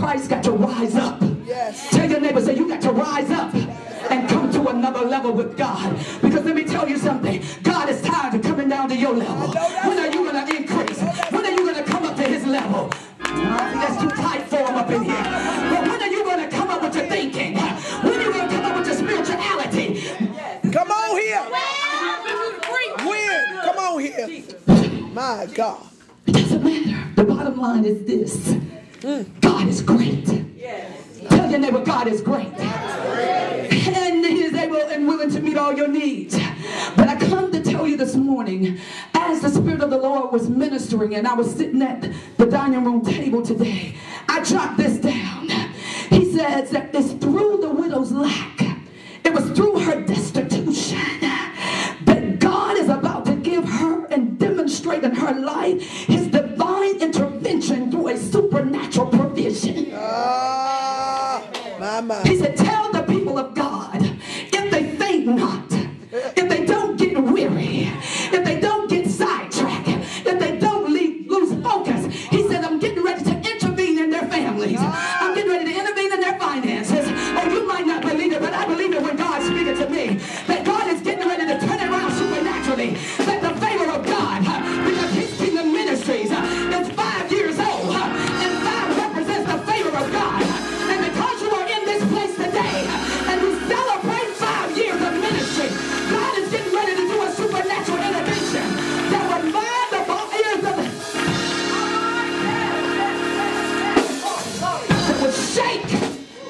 Christ got to rise up. Yes. Tell your neighbor, say, you got to rise up and come to another level with God. Because let me tell you something. God is tired of coming down to your level. When are you going to increase? When are you going to come up to his level? I think that's too tight for him up in here. But when are you going to come up with your thinking? When are you going to come up with your spirituality? Come on here. Win. Come on here. My God. It doesn't matter. The bottom line is this. God is great. Tell your neighbor, God is great. And he is able and willing to meet all your needs. But I come to tell you this morning, as the Spirit of the Lord was ministering and I was sitting at the dining room table today, I jotted this down. He says that it's through the widow's lack, it was through her destitution, that God is about to give her and demonstrate in her life his divine intervention through a supernatural provision. He said, tell the people of God, if they faint not, if they don't get weary, if they don't get sidetracked, if they don't lose focus, he said, I'm getting ready to intervene in their families. I'm getting ready to intervene in their finances. Oh, you might not believe it, but I believe it when God's speaking to me. That God is getting ready to turn it around supernaturally. That the favor of God, because his kingdom ministries is 5 years old, and 5 represents the favor of God. And because you are in this place today, and we celebrate 5 years of ministry, God is getting ready to do a supernatural intervention that will mind the ears of the... that will shake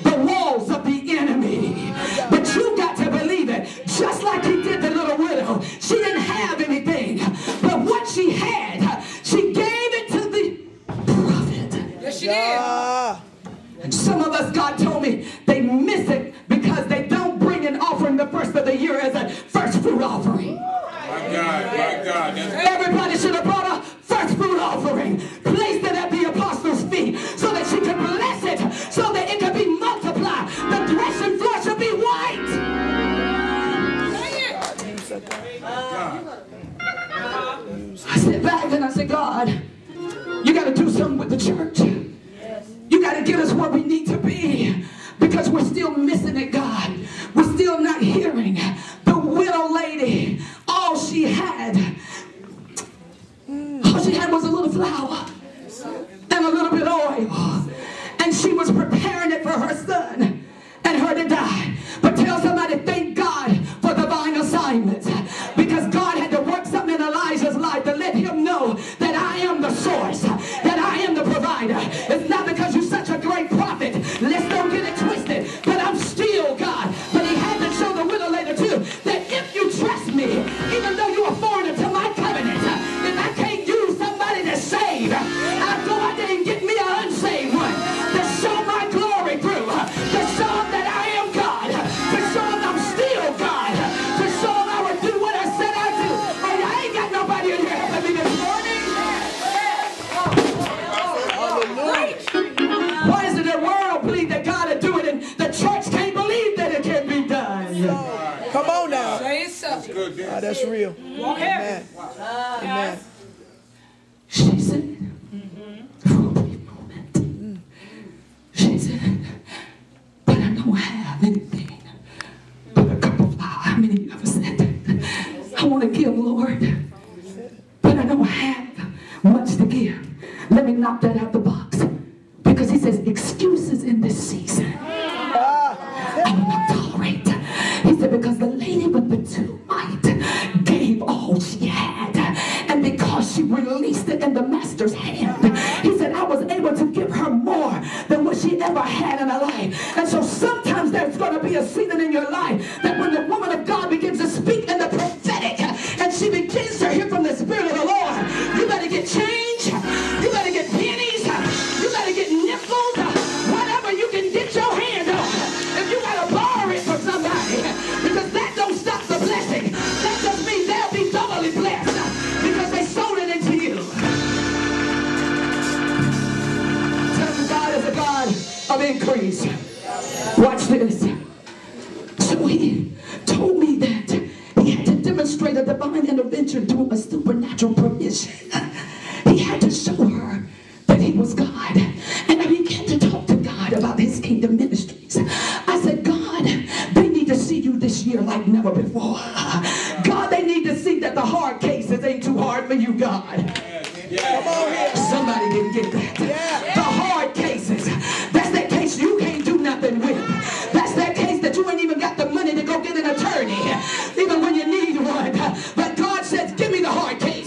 the walls of the enemy. But you got to believe it, just like he did the little widow. She didn't have anything, but what she had, she gave it to the prophet. Yes, she did. Some of us, God told me, they miss it because they don't bring an offering the first of the year as a first fruit offering. My God. Everybody should have brought a first fruit offering, placed it at the apostles' feet so that she could bless it, so that it could be multiplied. The threshing floor should be white. I sit back and I said, God, you got to do something with the church. You got to get us where we need to be, because we're still missing it, God. We're still not hearing. The widow lady, all she had was a little flour and a little bit of oil, and she was preparing it for her son and her to die. But tell somebody, thank God for divine assignments, because God had to work something in Elijah's life to let him know that I am the source, that I am the provider. It's not because you're such a great prophet. Let's don't get it twisted. But I'm still God. But he had to show the widow later too that if you trust me, even though you're a foreigner to my covenant, if I can't use somebody to save, I'll go out there and get me an unsaved one to show my glory through, to show them that I am God, to show them I'm still God, to show them I would do what I said I'd do. And I ain't got nobody in here helping me this morning. Why is it the world believe that God will do it and the church can't believe that it can be done? Come on now. Say it so. That's real. Amen. Amen. She said, for a brief moment, she said, but I don't have anything but a cup of flour. How many of you ever said that? I want to give, Lord, but I don't have much to give. Let me knock that out the box. Because he says, excuses in this season I will not tolerate. He said, because the lady with the 2 mites gave all she had, and because she released it in the master's hand, he said, I was able to give her more than what she ever had in her life. And so sometimes there's going to be a season in your life that when the woman of God begins to speak in the prophetic, and she begins to hear from the Spirit of the Lord, you better get change, you better get pennies, you better get nickels, whatever you can get your hand on. If you got to borrow it from somebody, because that don't stop the blessing. That just means they'll be doubly blessed because they sold it into you. Tell me, God is a God of increase. Watch this. So he told me that he had to demonstrate a divine intervention through a supernatural provision. He had to show her that he was God. And I began to talk to God. you, God. Come on here. Somebody didn't get that. Yeah. The hard cases. That's that case you can't do nothing with. That's that case that you ain't even got the money to go get an attorney, even when you need one. But God says, give me the hard case.